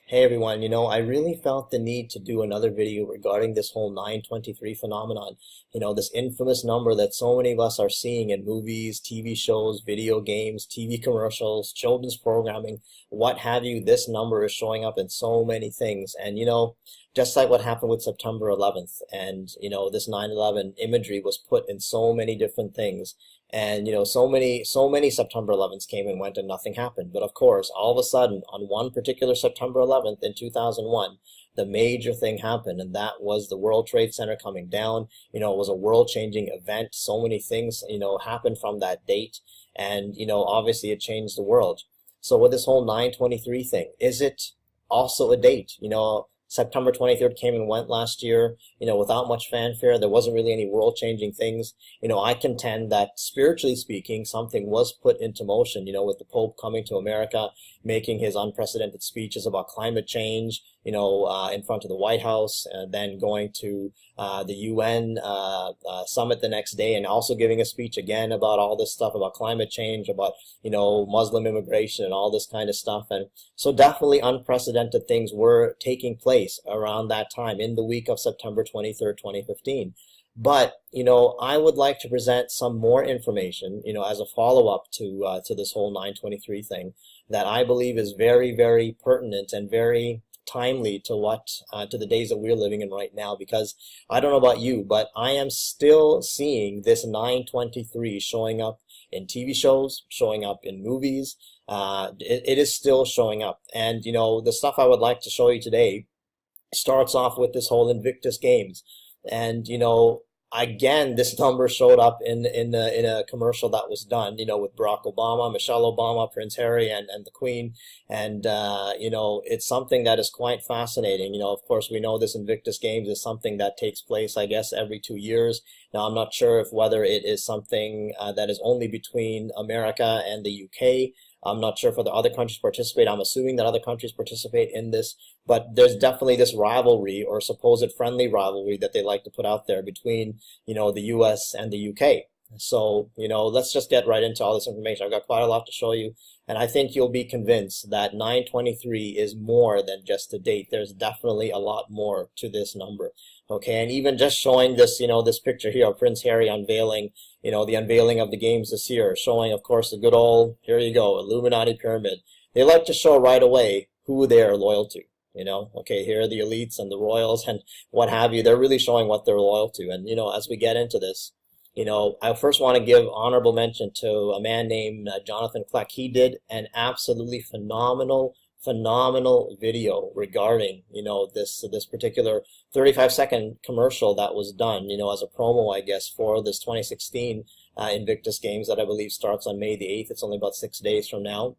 Hey everyone, I really felt the need to do another video regarding this whole 923 phenomenon. This infamous number that so many of us are seeing in movies, TV shows, video games, TV commercials, children's programming, what have you. This number is showing up in so many things. And, just like what happened with September 11th, and, this 9/11 imagery was put in so many different things. And so many September 11ths came and went and nothing happened. But of course, all of a sudden, on one particular September 11th in 2001, the major thing happened, and that was the World Trade Center coming down. It was a world-changing event. So many things, happened from that date, and obviously it changed the world. So with this whole 923 thing, is it also a date? September 23rd came and went last year, without much fanfare. There wasn't really any world-changing things. I contend that spiritually speaking, something was put into motion, with the Pope coming to America, making his unprecedented speeches about climate change, in front of the White House, and then going to the UN summit the next day, and also giving a speech again about all this stuff about climate change, about, Muslim immigration and all this kind of stuff. And so definitely unprecedented things were taking place around that time in the week of September 23rd, 2015. But, I would like to present some more information, as a follow-up to this whole 923 thing that I believe is very, very pertinent and very timely to to the days that we're living in right now. Because I don't know about you, but I am still seeing this 923 showing up in TV shows, showing up in movies. It is still showing up. And, the stuff I would like to show you today starts off with this whole Invictus Games. And, again, this number showed up in a commercial that was done, with Barack Obama, Michelle Obama, Prince Harry, and the Queen. And, it's something that is quite fascinating. Of course, we know this Invictus Games is something that takes place, I guess, every 2 years. Now, I'm not sure whether it is something that is only between America and the UK. I'm not sure if other countries participate. I'm assuming that other countries participate in this, but there's definitely this rivalry or supposed friendly rivalry that they like to put out there between, the US and the UK. So, let's just get right into all this information. I've got quite a lot to show you, and I think you'll be convinced that 923 is more than just a date. There's definitely a lot more to this number. Okay, and even just showing this, this picture here of Prince Harry unveiling, the unveiling of the games this year, showing, of course, the good old, here you go, Illuminati pyramid. They like to show right away who they're loyal to, Okay, here are the elites and the royals and what have you. They're really showing what they're loyal to. And, as we get into this, I first want to give honorable mention to a man named Jonathan Kleck. He did an absolutely phenomenal video regarding, this particular 35-second commercial that was done, as a promo, I guess, for this 2016 Invictus Games that I believe starts on May the 8th. It's only about 6 days from now.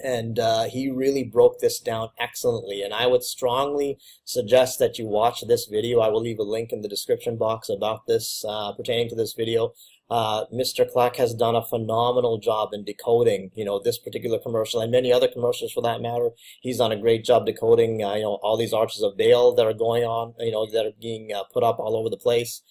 And he really broke this down excellently. And I would strongly suggest that you watch this video. I will leave a link in the description box about this, pertaining to this video. Mr. Kleck has done a phenomenal job in decoding, this particular commercial and many other commercials for that matter. He's done a great job decoding, all these arches of Baal that are going on, that are being put up all over the place.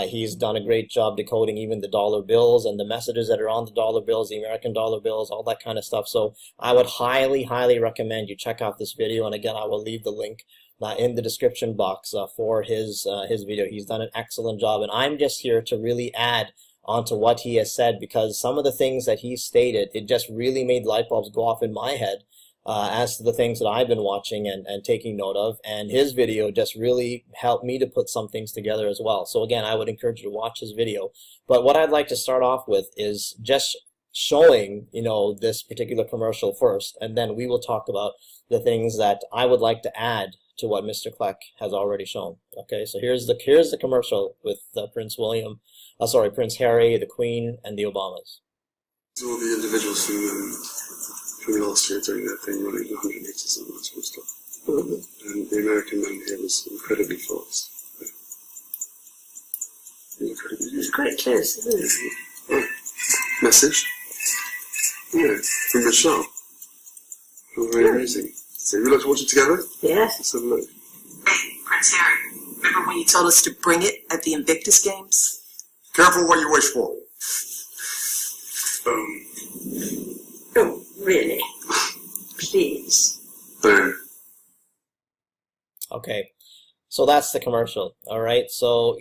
He's done a great job decoding even the dollar bills and the messages that are on the dollar bills, the American dollar bills, all that kind of stuff. So I would highly, highly recommend you check out this video. And again, I will leave the link in the description box for his video. He's done an excellent job, and I'm just here to really add onto what he has said, because some of the things that he stated, it just really made light bulbs go off in my head as to the things that I've been watching and taking note of. And his video just really helped me to put some things together as well. So again, I would encourage you to watch his video. But what I'd like to start off with is just showing, this particular commercial first, and then we will talk about the things that I would like to add to what Mr. Kleck has already shown. Okay, so here's the commercial with Prince Harry, the Queen, and the Obamas. All the individuals from last year doing their thing, running 100 meters and all that sort of stuff. And the American man here was incredibly fast. It's quite close, isn't it? Oh. Message? Yeah, from Michelle. Oh, very amusing. So would you like to watch it together? Yes. Let's have a look. Hey, Prince Harry, remember when you told us to bring it at the Invictus Games? Careful what you wish for. Oh, really? Please. Boom. Okay, so that's the commercial. All right, so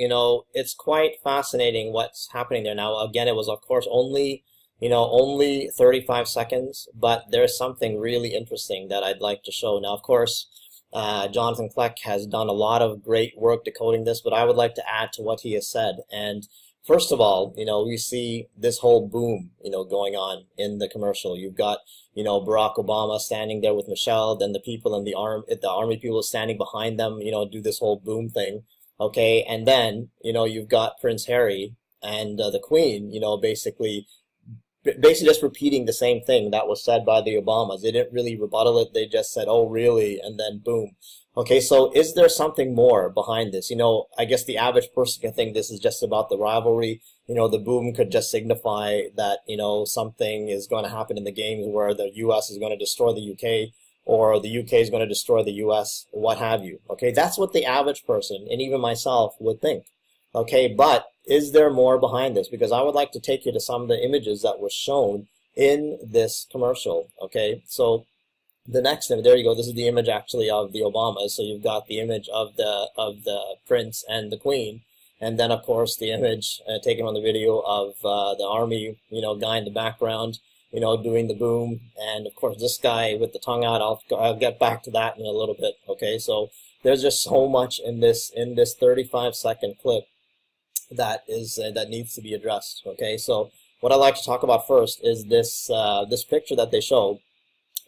it's quite fascinating what's happening there. Now, again, it was of course only 35 seconds, but there's something really interesting that I'd like to show. Now, of course, Jonathan Kleck has done a lot of great work decoding this, but I would like to add to what he has said. And first of all, we see this whole boom, going on in the commercial. You've got, Barack Obama standing there with Michelle, then the people in the army people standing behind them, do this whole boom thing. Okay, and then, you've got Prince Harry and the Queen, basically just repeating the same thing that was said by the Obamas. They didn't really rebuttal it. They just said, "Oh, really?" And then boom. Okay, so is there something more behind this? I guess the average person can think this is just about the rivalry. The boom could just signify that, something is going to happen in the games where the U.S. is going to destroy the U.K. or the U.K. is going to destroy the U.S., what have you. Okay, that's what the average person, and even myself, would think. Okay, but is there more behind this? Because I would like to take you to some of the images that were shown in this commercial. Okay, so the next image, there you go. This is the image actually of the Obamas. So you've got the image of the Prince and the Queen, and then of course the image taken on the video of the army, guy in the background, doing the boom, and of course this guy with the tongue out. I'll get back to that in a little bit. Okay, so there's just so much in this 35-second clip that needs to be addressed. Okay, so what I'd like to talk about first is this picture that they show.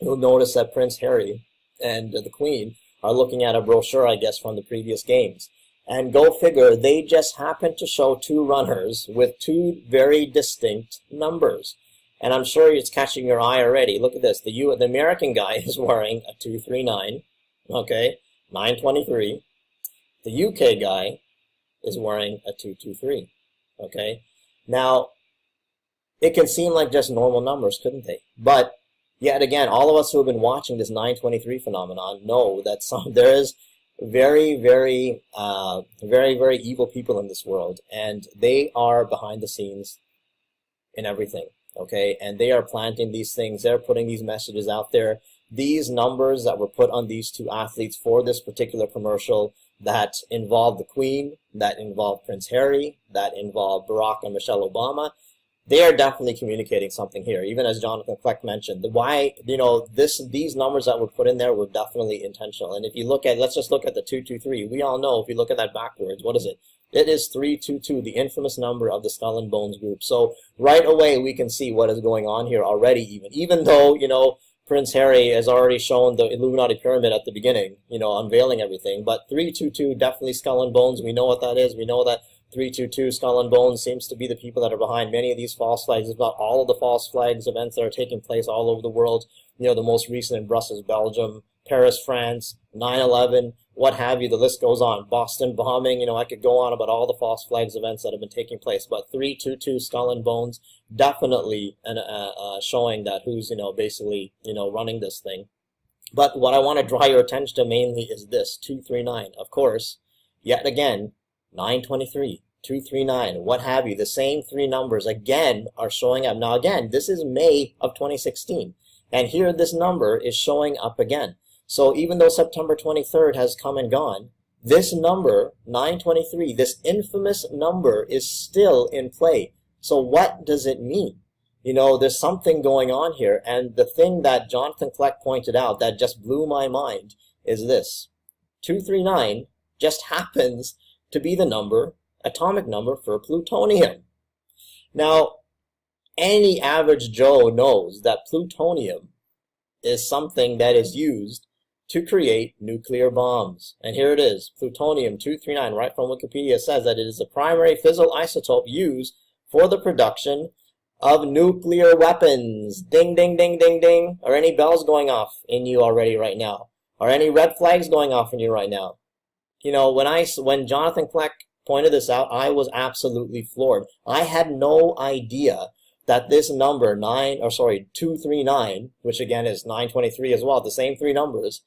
You'll notice that Prince Harry and the Queen are looking at a brochure, I guess, from the previous games. And go figure, they just happen to show two runners with two very distinct numbers. And I'm sure it's catching your eye already. Look at this. The American guy is wearing a 239, okay, 923. The UK guy is wearing a 223, okay? Now, it can seem like just normal numbers, couldn't they? But yet again, all of us who have been watching this 923 phenomenon know that there is very, very, very, very evil people in this world, and they are behind the scenes in everything, okay? And they are planting these things. They're putting these messages out there. These numbers that were put on these two athletes for this particular commercial that involved the Queen, that involved Prince Harry, that involved Barack and Michelle Obama, they are definitely communicating something here. Even as Jonathan Kleck mentioned, these numbers that were put in there were definitely intentional. And if you look at, let's just look at the 223. We all know if you look at that backwards, what is it? It is 322, the infamous number of the Skull and Bones group. So right away we can see what is going on here already. Even though Prince Harry has already shown the Illuminati pyramid at the beginning, unveiling everything. But 322 definitely Skull and Bones. We know what that is. We know that 322 Skull and Bones seems to be the people that are behind many of these false flags, if not all of the false flags events that are taking place all over the world. The most recent in Brussels, Belgium, Paris, France, 9/11, what have you. The list goes on. Boston bombing. I could go on about all the false flags events that have been taking place. But 322 Skull and Bones definitely showing that who's basically running this thing. But what I want to draw your attention to mainly is this 239. Of course, yet again, 923, 239, what have you. The same three numbers again are showing up. Now again, this is May of 2016, and here this number is showing up again. So even though September 23rd has come and gone, this number, 923, this infamous number is still in play. So what does it mean? There's something going on here, and the thing that Jonathan Kleck pointed out that just blew my mind is this. 239 just happens to be the atomic number for plutonium. Now, any average Joe knows that plutonium is something that is used to create nuclear bombs. And here it is, plutonium-239, right from Wikipedia, says that it is the primary fissile isotope used for the production of nuclear weapons. Ding, ding, ding, ding, ding. Are any bells going off in you already right now? Are any red flags going off in you right now? When Jonathan Kleck pointed this out, I was absolutely floored. I had no idea that this number 239, which again is 923 as well, the same three numbers,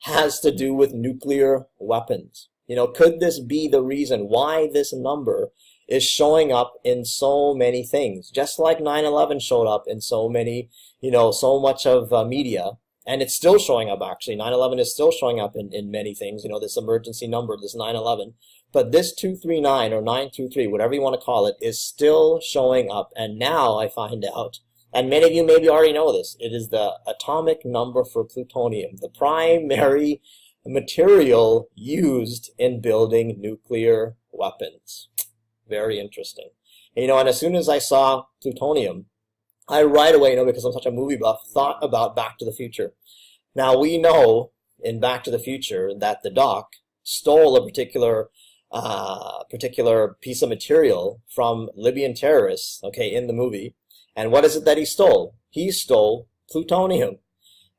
has to do with nuclear weapons. Could this be the reason why this number is showing up in so many things? Just like 9/11 showed up in so many, so much of media, And it's still showing up, actually. 9/11 is still showing up in many things, you know, this emergency number, this 9/11. But this 239 or 923, whatever you want to call it, is still showing up. And now I find out, and many of you maybe already know this, it is the atomic number for plutonium, the primary material used in building nuclear weapons. Very interesting. You know, and as soon as I saw plutonium, I right away, you know, because I'm such a movie buff, thought about Back to the Future. Now, we know in Back to the Future that the Doc stole a particular piece of material from Libyan terrorists, okay, in the movie. And what is it that he stole? He stole plutonium.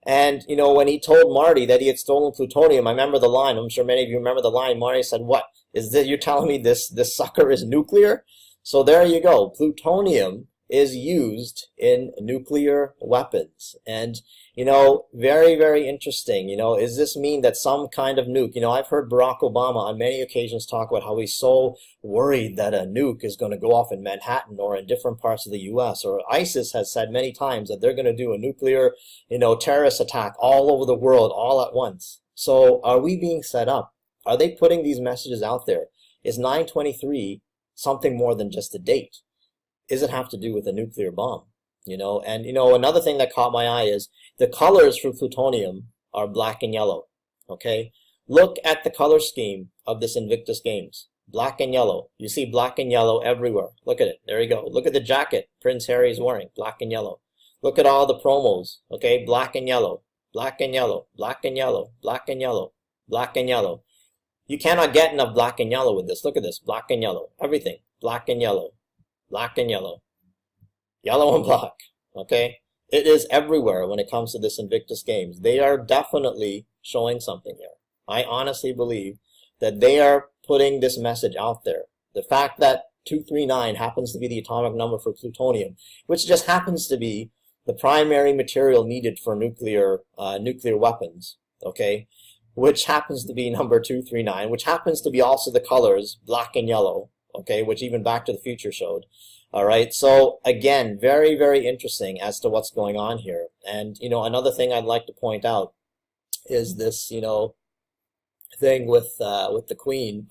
And, you know, when he told Marty that he had stolen plutonium, I remember the line, I'm sure many of you remember the line, Marty said, what? Is this, you're telling me this sucker is nuclear? So there you go. Plutonium is used in nuclear weapons. And, you know, very, very interesting. You know, does this mean that some kind of nuke, you know, I've heard Barack Obama on many occasions talk about how he's so worried that a nuke is going to go off in Manhattan or in different parts of the U.S. Or ISIS has said many times that they're going to do a nuclear, you know, terrorist attack all over the world all at once. So are we being set up? Are they putting these messages out there? Is 9/23 something more than just a date? Does it have to do with a nuclear bomb? You know, and you know, another thing that caught my eye is the colors for plutonium are black and yellow. Okay, look at the color scheme of this Invictus Games. Black and yellow. You see black and yellow everywhere. Look at it. There you go. Look at the jacket Prince Harry is wearing. Black and yellow. Look at all the promos. Okay, black and yellow. Black and yellow. Black and yellow. Black and yellow. Black and yellow. You cannot get enough black and yellow with this. Look at this. Black and yellow. Everything. Black and yellow. Black and yellow. Yellow and black. Okay? It is everywhere when it comes to this Invictus Games. They are definitely showing something here. I honestly believe that they are putting this message out there. The fact that 239 happens to be the atomic number for plutonium, which just happens to be the primary material needed for nuclear weapons, okay? Which happens to be number 239, which happens to be also the colors black and yellow, okay, which even Back to the Future showed. All right, so again, very, very interesting as to what's going on here. And, you know, another thing I'd like to point out is this, you know, thing with the Queen,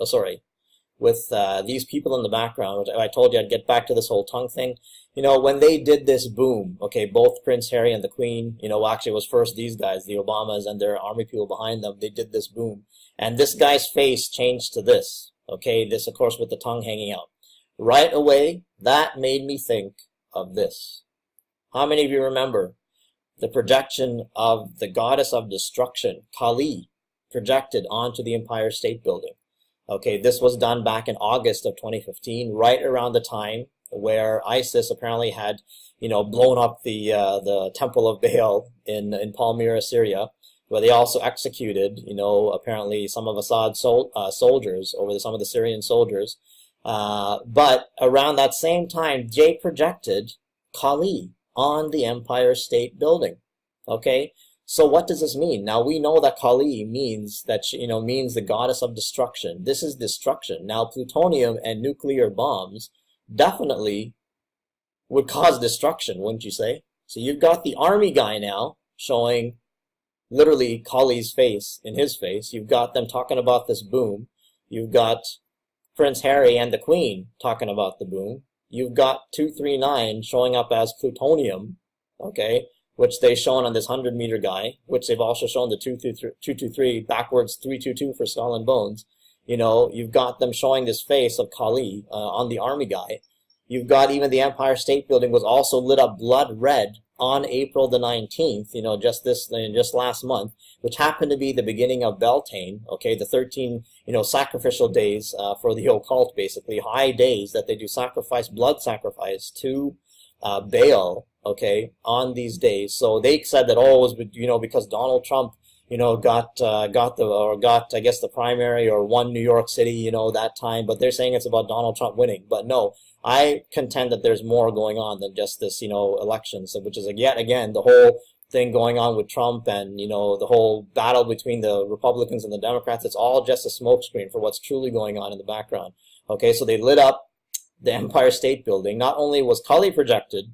with these people in the background, which I told you I'd get back to this whole tongue thing. You know, when they did this boom, okay, both Prince Harry and the Queen, you know, actually it was first these guys, the Obamas and their army people behind them, they did this boom. And this guy's face changed to this, okay, this, of course, with the tongue hanging out. Right away, that made me think of this. How many of you remember the projection of the goddess of destruction, Kali, projected onto the Empire State Building? Okay, this was done back in August of 2015, right around the time where ISIS apparently had, you know, blown up the Temple of Baal in Palmyra, Syria, where they also executed, you know, apparently some of Assad's soldiers, over some of the Syrian soldiers. But around that same time, they projected Kali on the Empire State Building. Okay, so what does this mean? Now we know that Kali means that she, you know, means the goddess of destruction. This is destruction. Now plutonium and nuclear bombs definitely would cause destruction, wouldn't you say? So you've got the army guy now showing literally Kali's face in his face. You've got them talking about this boom. You've got Prince Harry and the Queen talking about the boom. You've got 239 showing up as plutonium, okay, which they've shown on this 100-meter guy, which they've also shown the 223 backwards 322 for skull and bones. You know, you've got them showing this face of Kali on the army guy. You've got even the Empire State Building was also lit up blood red on April the 19th, you know, just last month, which happened to be the beginning of Beltane, okay, the 13, you know, sacrificial days for the occult, basically, high days that they do sacrifice, blood sacrifice to Baal, okay, on these days. So they said that, oh, it was, you know, because Donald Trump, you know, got I guess the primary or won New York City, you know, that time, but they're saying it's about Donald Trump winning. But no, I contend that there's more going on than just this, you know, election. So, which is, yet again, the whole thing going on with Trump and, you know, the whole battle between the Republicans and the Democrats. It's all just a smokescreen for what's truly going on in the background. Okay, so they lit up the Empire State Building. Not only was Kali projected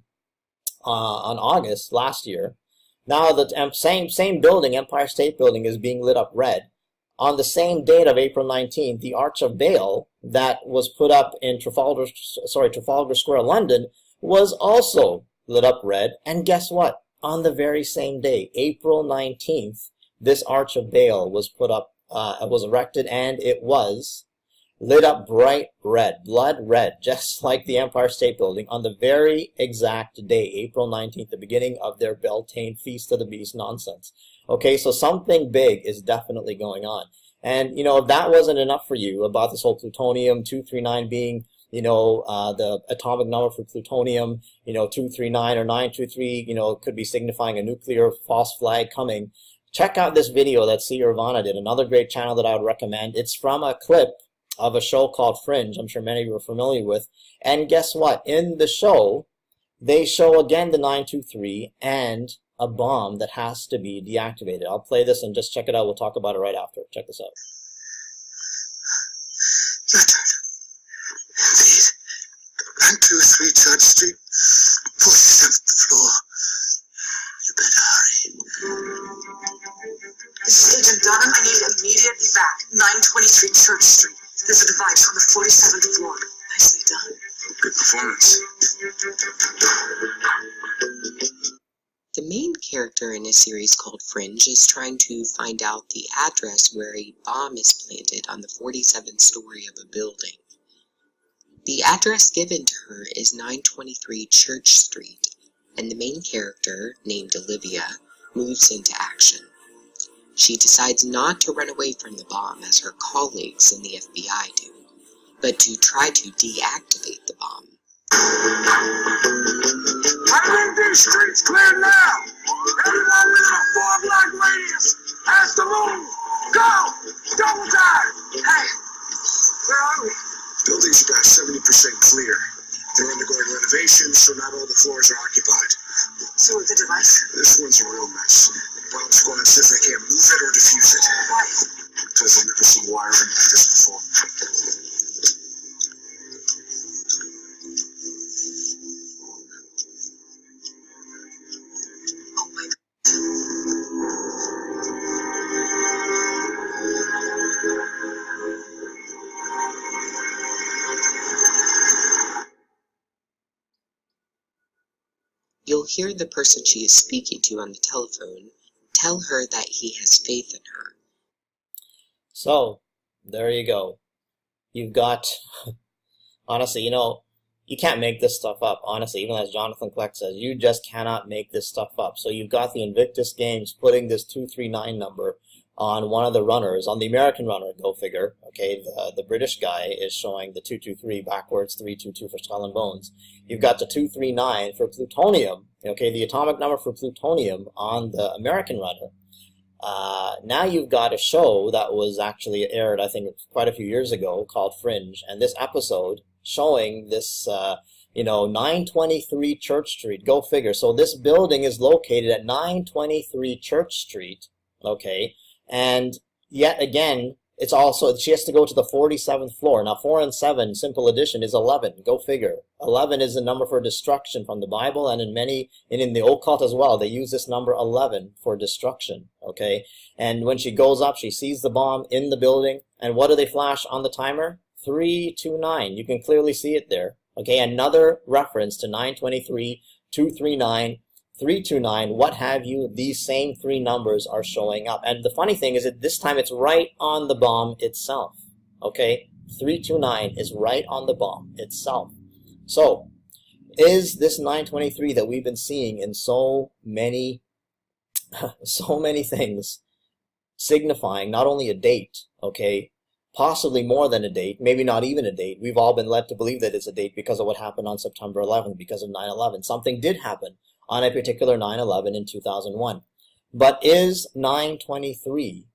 on August last year, Now the same building, Empire State Building, is being lit up red. On the same date of April 19th, the Arch of Bale that was put up in Trafalgar Square, London, was also lit up red. And guess what? On the very same day, April 19th, this Arch of Bale was put up, was erected, and it was lit up bright red, blood red, just like the Empire State Building, on the very exact day, April 19th, the beginning of their Beltane Feast of the Beast nonsense. Okay, so something big is definitely going on. And, you know, if that wasn't enough for you about this whole plutonium-239 being, you know, the atomic number for plutonium, you know, 239 or 923, you know, could be signifying a nuclear false flag coming. Check out this video that C. Irvana did, another great channel that I would recommend. It's from a clip of a show called Fringe, I'm sure many of you are familiar with. And guess what? In the show, they show again the 923 and a bomb that has to be deactivated. I'll play this and just check it out. We'll talk about it right after. Check this out. Indeed. 123 Church Street, 47th floor. You better hurry. This is Agent Dunham. I need immediately back. 923 Church Street. There's a device on the 47th floor. Nicely done. Good performance. The main character in a series called Fringe is trying to find out the address where a bomb is planted on the 47th story of a building. The address given to her is 923 Church Street, and the main character, named Olivia, moves into action. She decides not to run away from the bomb as her colleagues in the FBI do, but to try to deactivate the bomb. I think these streets clear now. Everyone within a 4-block radius has to move. Go! Double time! Hey, where are we? Building's about 70% clear. They're undergoing renovations, so not all the floors are occupied. So with the device? This one's a real mess. Bomb squad says they can't move it or defuse it. Why? Because they've never seen wiring like this before. Oh my God. You'll hear the person she is speaking to on the telephone tell her that he has faith in her. So, there you go. You've got, honestly, you know, you can't make this stuff up. Honestly, even as Jonathan Kleck says, you just cannot make this stuff up. So you've got the Invictus Games putting this 239 number on one of the runners, on the American runner, go figure. Okay, the British guy is showing the 223 backwards, 322 for Skull and Bones. You've got the 239 for plutonium, okay, the atomic number for plutonium on the American runner. Now you've got a show that was actually aired, I think, quite a few years ago called Fringe, and this episode showing this, you know, 923 Church Street, go figure. So this building is located at 923 Church Street, okay, and yet again, it's also, she has to go to the 47th floor. Now, 4 and 7, simple addition, is 11. Go figure. 11 is the number for destruction from the Bible, and in the occult as well, they use this number 11 for destruction, okay? And when she goes up, she sees the bomb in the building, and what do they flash on the timer? 329. You can clearly see it there, okay? Another reference to 923, 239, 329, what have you, these same three numbers are showing up. And the funny thing is that this time it's right on the bomb itself, okay? 329 is right on the bomb itself. So, is this 923 that we've been seeing in so many things signifying not only a date, okay, possibly more than a date, maybe not even a date. We've all been led to believe that it's a date because of what happened on September 11th, because of 9/11. Something did happen on a particular 9/11 in 2001. But is 923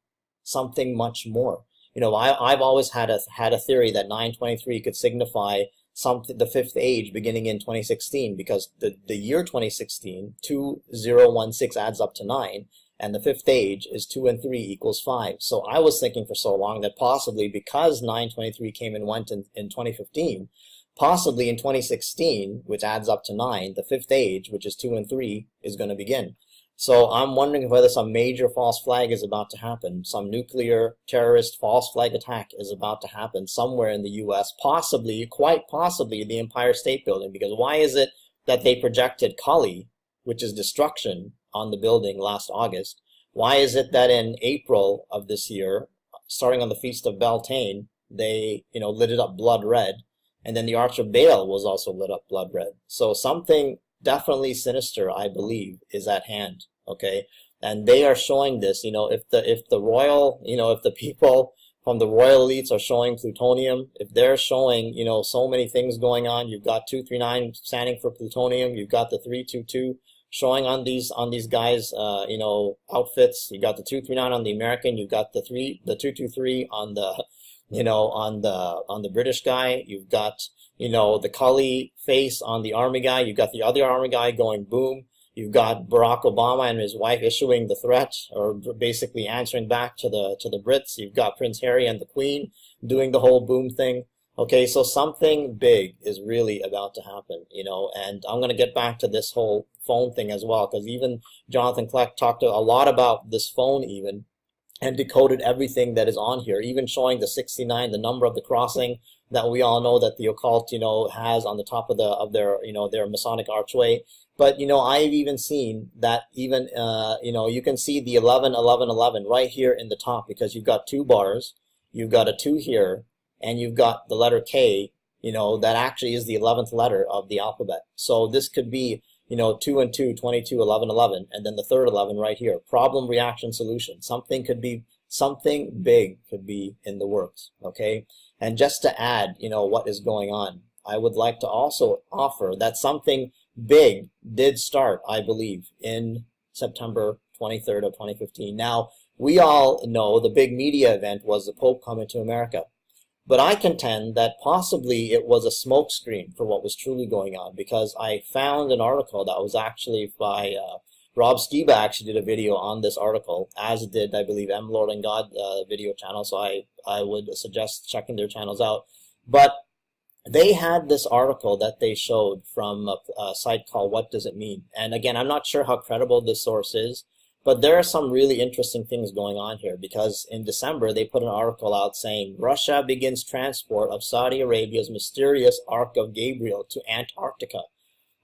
something much more? You know, I've always had a theory that 923 could signify something, the fifth age beginning in 2016, because the year 2016, 2016 adds up to 9, and the fifth age is 2 and 3 equals 5. So I was thinking for so long that possibly because 923 came and went in 2015, possibly in 2016, which adds up to 9, the fifth age, which is 2 and 3, is going to begin. So I'm wondering whether some major false flag is about to happen. Some nuclear terrorist false flag attack is about to happen somewhere in the U.S., possibly, quite possibly, the Empire State Building. Because why is it that they projected Kali, which is destruction, on the building last August? Why is it that in April of this year, starting on the Feast of Beltane, they, lit it up blood red, and then the Arch of Baal was also lit up blood red? So something definitely sinister, I believe, is at hand. Okay, and they are showing this. If the royal, if the people from the royal elites are showing plutonium, if they're showing, so many things going on, you've got 239 standing for plutonium, you've got the 322 showing on these guys, outfits. You got the 239 on the American, you've got the 223 on the, on the British guy. You've got, the Kali face on the army guy. You've got the other army guy going boom. You've got Barack Obama and his wife issuing the threat, or basically answering back to the Brits. You've got Prince Harry and the Queen doing the whole boom thing. Okay, so something big is really about to happen, and I'm going to get back to this whole phone thing as well, because even Jonathan Kleck talked a lot about this phone even, and decoded everything that is on here, even showing the 69, the number of the crossing that we all know that the occult, has on the top of their, their Masonic archway. But, I've even seen that even, you can see the 11, 11, 11 right here in the top, because you've got two bars, you've got a 2 here, and you've got the letter K, that actually is the 11th letter of the alphabet. So this could be, 2 and 2, 22, 11, 11, and then the third 11 right here. Problem, reaction, solution. Something big could be in the works, okay? And just to add, what is going on, I would like to also offer that something big did start, I believe, in September 23rd of 2015. Now, we all know the big media event was the Pope coming to America. But I contend that possibly it was a smokescreen for what was truly going on, because I found an article that was actually by Rob Skiba actually did a video on this article, as did, I believe, M. Lord and God video channel, so I would suggest checking their channels out. But they had this article that they showed from a site called What Does It Mean? And again, I'm not sure how credible this source is, but there are some really interesting things going on here, because in December they put an article out saying Russia begins transport of Saudi Arabia's mysterious Ark of Gabriel to Antarctica.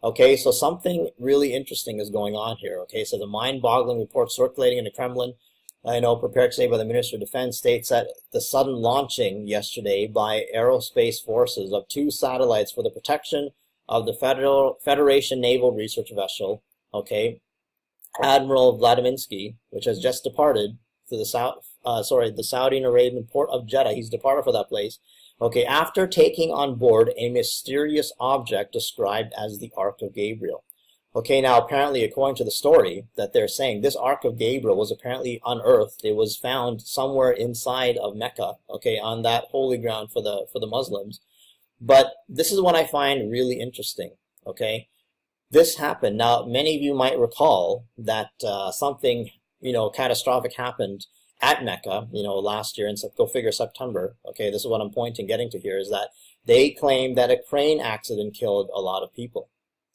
Okay, so something really interesting is going on here. Okay, so the mind-boggling report circulating in the Kremlin, prepared today by the Minister of Defense, states that the sudden launching yesterday by aerospace forces of 2 satellites for the protection of the Federation Naval Research Vessel, okay, Admiral Vladimirsky, which has just departed to the Saudi Arabian port of Jeddah. He's departed for that place. Okay, after taking on board a mysterious object described as the Ark of Gabriel. Okay, now apparently, according to the story that they're saying, this Ark of Gabriel was apparently unearthed. It was found somewhere inside of Mecca, okay, on that holy ground for the Muslims. But this is what I find really interesting, okay? This happened. Now, many of you might recall that something, catastrophic happened at Mecca, last year in, go figure, September. Okay, this is what I'm getting to here, is that they claim that a crane accident killed a lot of people.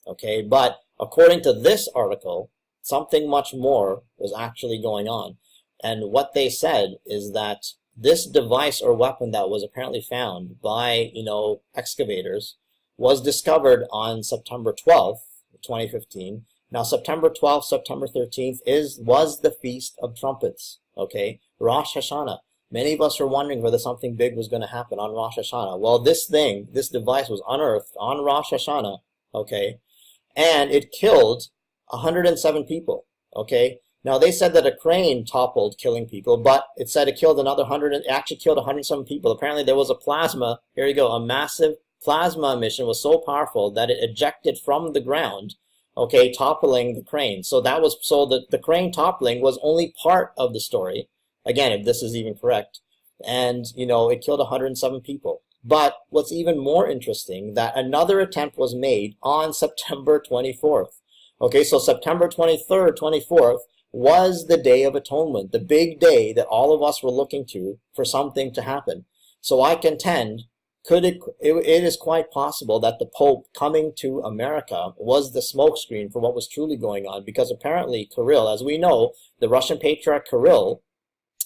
Okay, but according to this article, something much more was actually going on. And what they said is that this device or weapon that was apparently found by, excavators was discovered on September 12th, 2015. Now, September 12th, September 13th was the Feast of Trumpets, okay? Rosh Hashanah. Many of us were wondering whether something big was going to happen on Rosh Hashanah. Well, this device was unearthed on Rosh Hashanah, okay? And it killed 107 people, okay? Now, they said that a crane toppled, killing people, but it said it killed it actually killed 107 people. Apparently, there was a plasma, here you go, a massive plasma emission was so powerful that it ejected from the ground, okay, toppling the crane. So the crane toppling was only part of the story, again, if this is even correct. And, it killed 107 people. But what's even more interesting, that another attempt was made on September 24th. Okay, so September 23rd, 24th was the Day of Atonement, the big day that all of us were looking to for something to happen. So I contend, it is quite possible that the Pope coming to America was the smokescreen for what was truly going on, because apparently Kirill, as we know, the Russian Patriarch Kirill,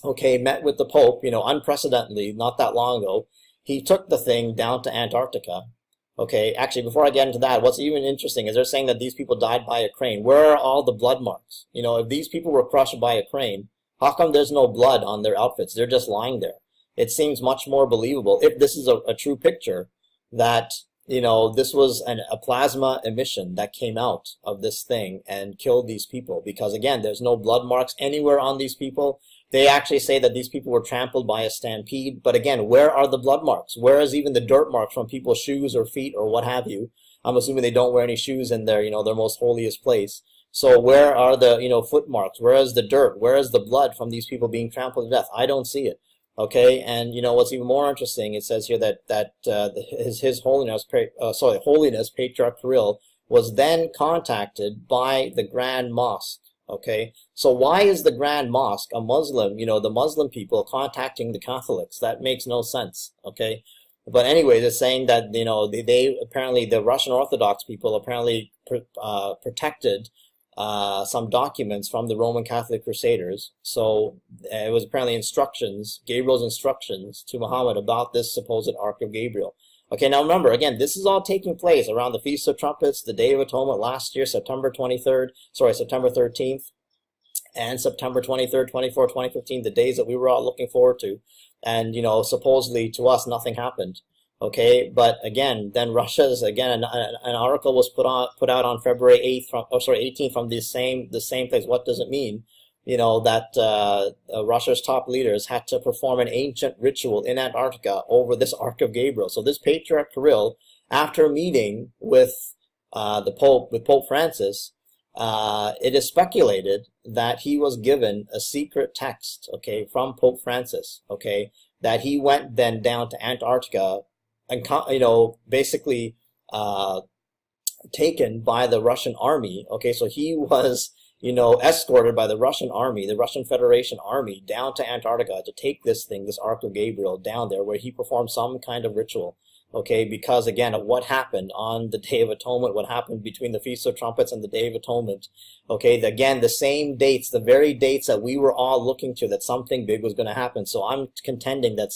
okay, met with the Pope, unprecedentedly, not that long ago. He took the thing down to Antarctica. Okay, actually, before I get into that, what's even interesting is they're saying that these people died by a crane. Where are all the blood marks? If these people were crushed by a crane, how come there's no blood on their outfits? They're just lying there. It seems much more believable, if this is a true picture, that, this was a plasma emission that came out of this thing and killed these people. Because, again, there's no blood marks anywhere on these people. They actually say that these people were trampled by a stampede. But again, where are the blood marks? Where is even the dirt marks from people's shoes or feet or what have you? I'm assuming they don't wear any shoes in their, their most holiest place. So where are the, foot marks? Where is the dirt? Where is the blood from these people being trampled to death? I don't see it. Okay, and what's even more interesting, it says here that His Holiness, Holiness Patriarch Kirill was then contacted by the Grand Mosque. Okay, so why is the Grand Mosque, a Muslim, the Muslim people contacting the Catholics? That makes no sense. Okay, but anyway, they're saying that they apparently, the Russian Orthodox people apparently protected some documents from the Roman Catholic Crusaders. So it was apparently Gabriel's instructions to Muhammad about this supposed Ark of Gabriel. Okay, now remember, again, this is all taking place around the Feast of Trumpets, the Day of Atonement last year, September 13th, and September 23rd, 24th, 2015, the days that we were all looking forward to. And, supposedly to us, nothing happened. Okay, but again, then Russia's, again, an article was put out on February 18th from the same place. What does it mean? That Russia's top leaders had to perform an ancient ritual in Antarctica over this Ark of Gabriel. So this Patriarch Kirill, after meeting with Pope Francis, it is speculated that he was given a secret text, okay, from Pope Francis, okay, that he went then down to Antarctica and, basically taken by the Russian army. Okay, so he was, escorted by the Russian army, the Russian Federation army, down to Antarctica to take this Ark of Gabriel down there, where he performed some kind of ritual. Okay, because again, of what happened on the Day of Atonement, what happened between the Feast of Trumpets and the Day of Atonement. Okay, again, the same dates, the very dates that we were all looking to, that something big was going to happen. So I'm contending that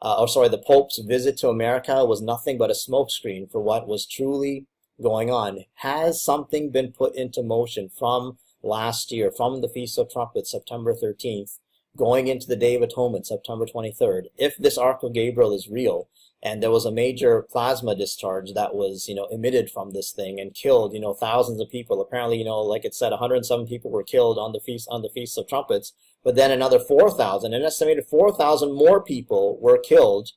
the Pope's visit to America was nothing but a smokescreen for what was truly going on. Has something been put into motion from last year, from the Feast of Trumpets, September 13th, going into the Day of Atonement, September 23rd? If this Ark of Gabriel is real, and there was a major plasma discharge that was, emitted from this thing and killed, thousands of people. Apparently, like it said, 107 people were killed on the Feast of Trumpets, but then another 4,000, an estimated 4,000 more people were killed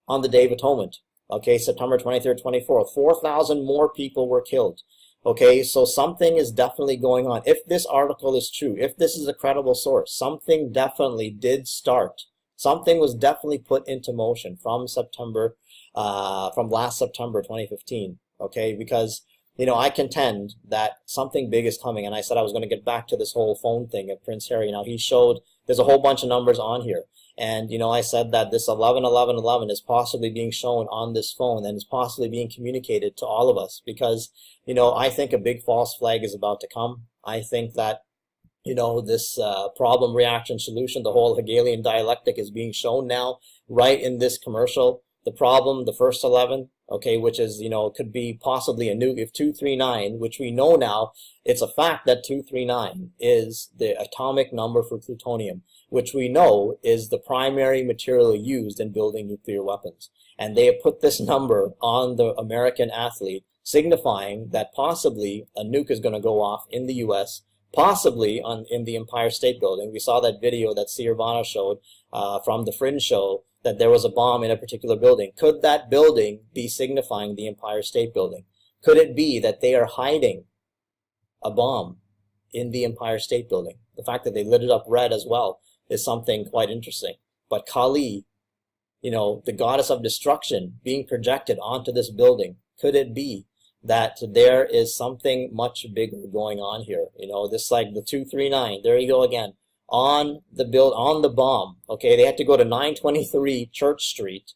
on the Day of Atonement. Okay, September 23rd, 24th, 4,000 more people were killed. Okay, so something is definitely going on. If this article is true, if this is a credible source, something definitely did start. Something was definitely put into motion from last September 2015. Okay, because, I contend that something big is coming. And I said I was going to get back to this whole phone thing of Prince Harry. Now, there's a whole bunch of numbers on here. And, I said that this 111111 is possibly being shown on this phone and is possibly being communicated to all of us. Because, I think a big false flag is about to come. I think that this problem, reaction, solution, the whole Hegelian dialectic is being shown now right in this commercial. The problem, the first 11, okay, which is, could be possibly a nuke. If 239, which we know now, it's a fact that 239 is the atomic number for plutonium, which we know is the primary material used in building nuclear weapons. And they have put this number on the American athlete, signifying that possibly a nuke is going to go off in the U.S., possibly in the Empire State Building. We saw that video that Siervana showed from the Fringe show, that there was a bomb in a particular building. Could that building be signifying the Empire State Building? Could it be that they are hiding a bomb in the Empire State Building? The fact that they lit it up red as well is something quite interesting. But Kali, the goddess of destruction, being projected onto this building, could it be that there is something much bigger going on here? This, like the 239, there you go again, on the bomb. Okay, they had to go to 923 Church Street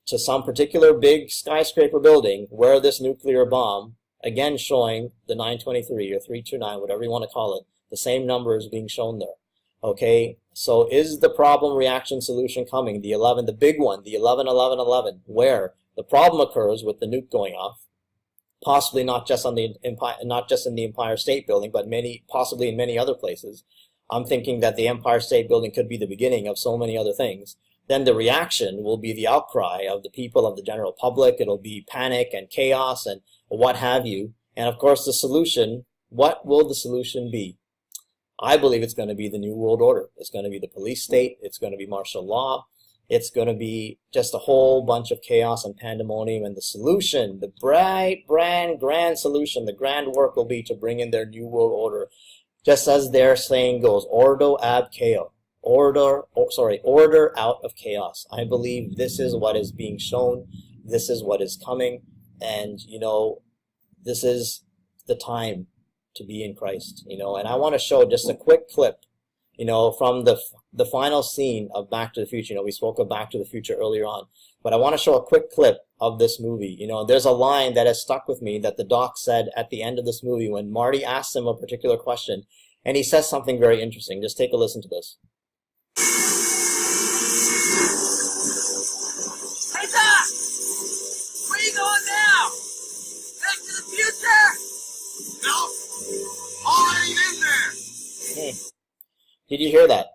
to some particular big skyscraper building where this nuclear bomb, again showing the 923 or 329, whatever you want to call it, the same number is being shown there. Okay, so is the problem reaction solution coming? The big one, the 11-11-11, where the problem occurs with the nuke going off, possibly not just in the Empire State Building, but possibly in many other places. I'm thinking that the Empire State Building could be the beginning of so many other things. Then the reaction will be the outcry of the people, of the general public. It'll be panic and chaos and what have you. And of course the solution, what will the solution be? I believe it's going to be the New World Order. It's going to be the police state. It's going to be martial law. It's going to be just a whole bunch of chaos and pandemonium. And the solution, the bright, grand solution, the grand work will be to bring in their New World Order. Just as their saying goes, ordo ab chaos. Order out of chaos. I believe this is what is being shown. This is what is coming. And, you know, this is the time to be in Christ, you know. And I want to show just a quick clip, you know, from the final scene of Back to the Future. You know, we spoke of Back to the Future earlier on, but I want to show a quick clip of this movie. You know, there's a line that has stuck with me that the doc said at the end of this movie when Marty asked him a particular question, and he says something very interesting. Just take a listen to this. Hey, Doc! Where you going now? Back to the future? No. Already in there. Did you hear that?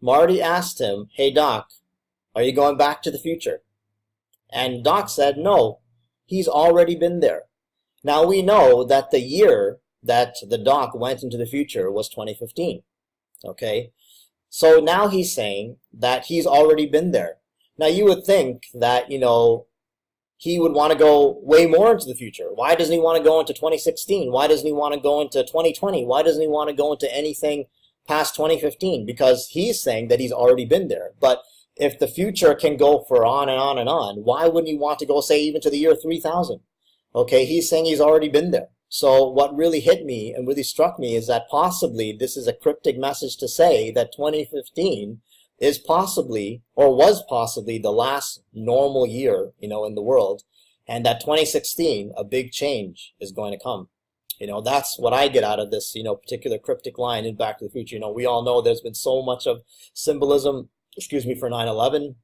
Marty asked him, hey, Doc, are you going back to the future? And Doc said, no, he's already been there. Now we know that the year that the Doc went into the future was 2015. Okay? So now he's saying that he's already been there. Now you would think that, you know, he would want to go way more into the future. Why doesn't he want to go into 2016? Why doesn't he want to go into 2020? Why doesn't he want to go into anything past 2015? Because he's saying that he's already been there. But if the future can go for on and on and on, why wouldn't he want to go, say, even to the year 3000? Okay, he's saying he's already been there. So what really hit me and really struck me is that possibly this is a cryptic message to say that 2015 is possibly, or was possibly, the last normal year, you know, in the world, and that 2016, a big change is going to come. You know, that's what I get out of this, you know, particular cryptic line in Back to the Future. You know, we all know there's been so much of symbolism, for 9/11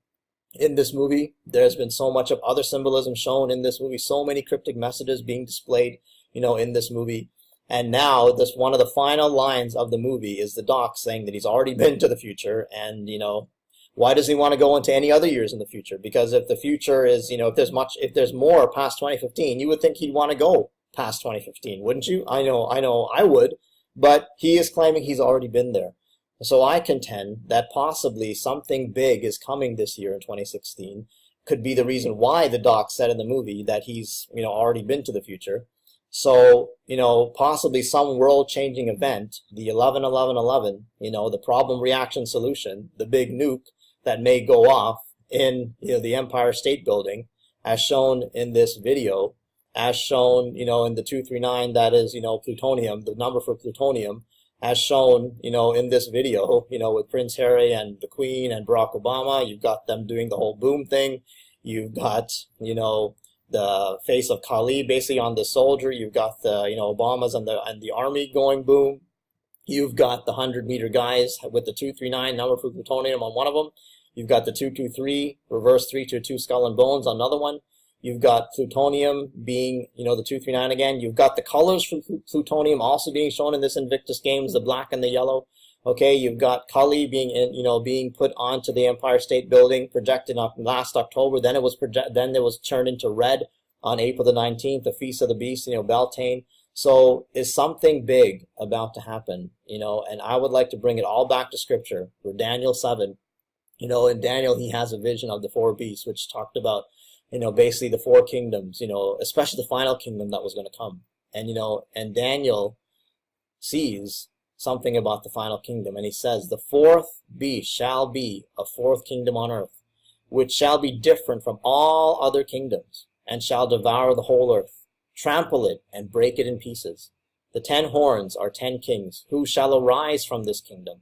in this movie. There's been so much of other symbolism shown in this movie, so many cryptic messages being displayed, you know, in this movie. And now this one of the final lines of the movie is the Doc saying that he's already been to the future. And, you know, why does he want to go into any other years in the future? Because if the future is, you know, if there's more past 2015, you would think he'd want to go past 2015, wouldn't you? I know I would, but he is claiming he's already been there. So I contend that possibly something big is coming this year in 2016. Could be the reason why the Doc said in the movie that he's, you know, already been to the future. So, you know, possibly some world-changing event, the 11-11-11, you know, the problem reaction solution, the big nuke that may go off in, you know, the Empire State Building, as shown in this video, as shown, you know, in the 239, that is, you know, plutonium, the number for plutonium, as shown, you know, in this video, you know, with Prince Harry and the Queen and Barack Obama. You've got them doing the whole boom thing. You've got, you know, the face of Kali basically on the soldier. You've got the, you know, Obamas and the army going boom. You've got the 100-meter guys with the 239 number for plutonium on one of them. You've got the 223 reverse 322 skull and bones on another one. You've got plutonium being, you know, the 239 again. You've got the colors for plutonium also being shown in this Invictus Games, the black and the yellow. Okay, you've got Kali being, you know, being put onto the Empire State Building, projected on last October. Then it was turned into red on April the 19th, the Feast of the Beast, you know, Beltane. So is something big about to happen, you know? And I would like to bring it all back to Scripture, for Daniel 7. You know, in Daniel he has a vision of the 4 beasts, which talked about, you know, basically the 4 kingdoms, you know, especially the final kingdom that was going to come. And, you know, and Daniel sees something about the final kingdom, and he says, the 4th beast shall be a 4th kingdom on earth, which shall be different from all other kingdoms, and shall devour the whole earth, trample it, and break it in pieces. The 10 horns are 10 kings, who shall arise from this kingdom,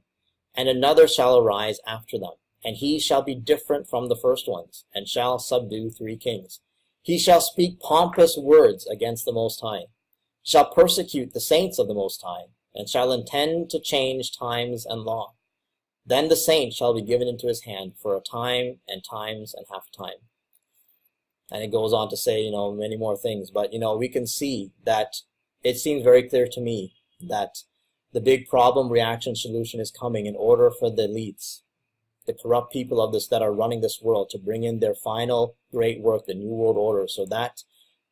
and another shall arise after them, and he shall be different from the first ones, and shall subdue 3 kings. He shall speak pompous words against the Most High, shall persecute the saints of the Most High, and shall intend to change times and law. Then the saints shall be given into his hand for a time and times and half time. And it goes on to say, many more things. But, we can see that it seems very clear to me that the big problem, reaction, solution is coming in order for the elites, the corrupt people of this that are running this world, to bring in their final great work, the New World Order, so that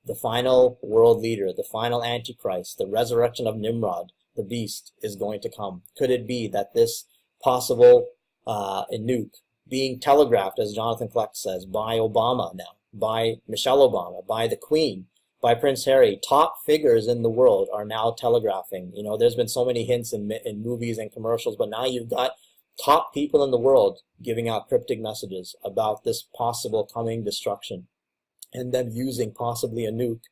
the final world leader, the final Antichrist, the resurrection of Nimrod, the beast, is going to come. Could it be that this possible NUKE being telegraphed, as Jonathan Kleck says, by Obama now, by Michelle Obama, by the Queen, by Prince Harry, top figures in the world are now telegraphing. There's been so many hints in movies and commercials, but now you've got top people in the world giving out cryptic messages about this possible coming destruction, and them using possibly a NUKE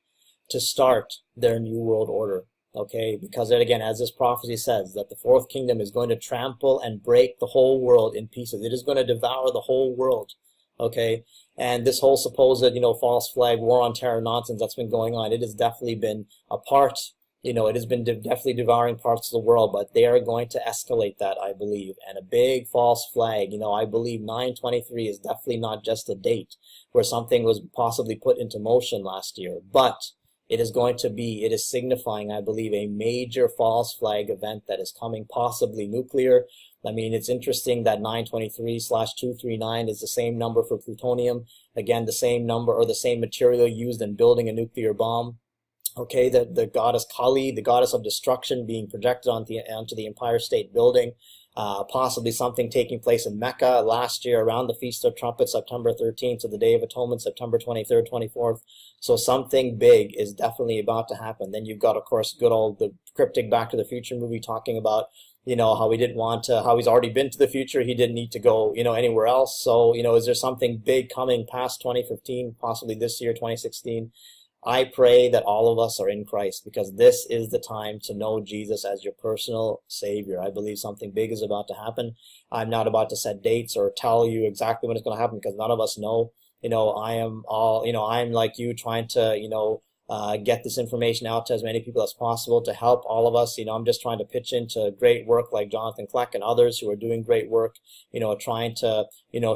to start their New World Order. Okay, because then again, as this prophecy says, that the 4th kingdom is going to trample and break the whole world in pieces. It is going to devour the whole world. Okay, and this whole supposed, false flag, war on terror nonsense that's been going on, it has definitely been a part, it has been definitely devouring parts of the world, but they are going to escalate that, I believe. And a big false flag, I believe 9/23 is definitely not just a date where something was possibly put into motion last year, but it is signifying, I believe, a major false flag event that is coming, possibly nuclear. I mean, it's interesting that 923/239 is the same number for plutonium. Again, the same number or the same material used in building a nuclear bomb. Okay, the goddess Kali, the goddess of destruction, being projected onto the Empire State Building. Possibly something taking place in Mecca last year around the Feast of Trumpets, September 13th, to the Day of Atonement, September 23rd, 24th. So something big is definitely about to happen. Then you've got, of course, good old the cryptic Back to the Future movie talking about, how he didn't want to, how he's already been to the future. He didn't need to go, anywhere else. So, is there something big coming past 2015, possibly this year, 2016? I pray that all of us are in Christ, because this is the time to know Jesus as your personal Savior. I believe something big is about to happen. I'm not about to set dates or tell you exactly when it's going to happen, because none of us know. I'm like you, trying to, get this information out to as many people as possible to help all of us. I'm just trying to pitch into great work like Jonathan Kleck and others who are doing great work, trying to,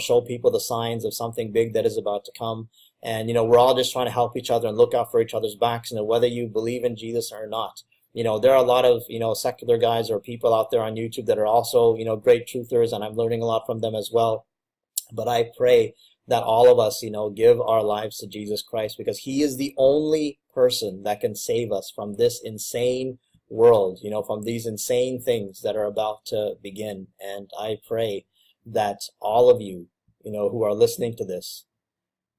show people the signs of something big that is about to come. And, we're all just trying to help each other and look out for each other's backs, whether you believe in Jesus or not. There are a lot of, secular guys or people out there on YouTube that are also, great truthers, and I'm learning a lot from them as well. But I pray that all of us, give our lives to Jesus Christ, because he is the only person that can save us from this insane world, from these insane things that are about to begin. And I pray that all of you, who are listening to this,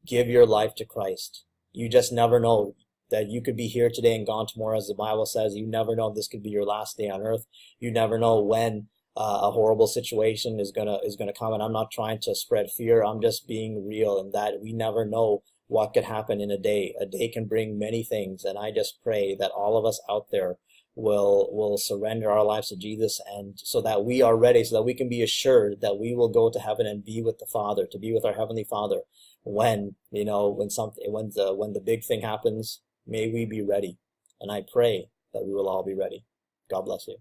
give your life to Christ. You just never know that you could be here today and gone tomorrow, as the Bible says. You never know if this could be your last day on earth. You never know when a horrible situation is gonna come. And I'm not trying to spread fear. I'm just being real in that we never know what could happen in a day. A day can bring many things, and I just pray that all of us out there will surrender our lives to Jesus, and so that we are ready, so that we can be assured that we will go to heaven and be with the Father, to be with our Heavenly Father. When the big thing happens, may we be ready. And I pray that we will all be ready. God bless you.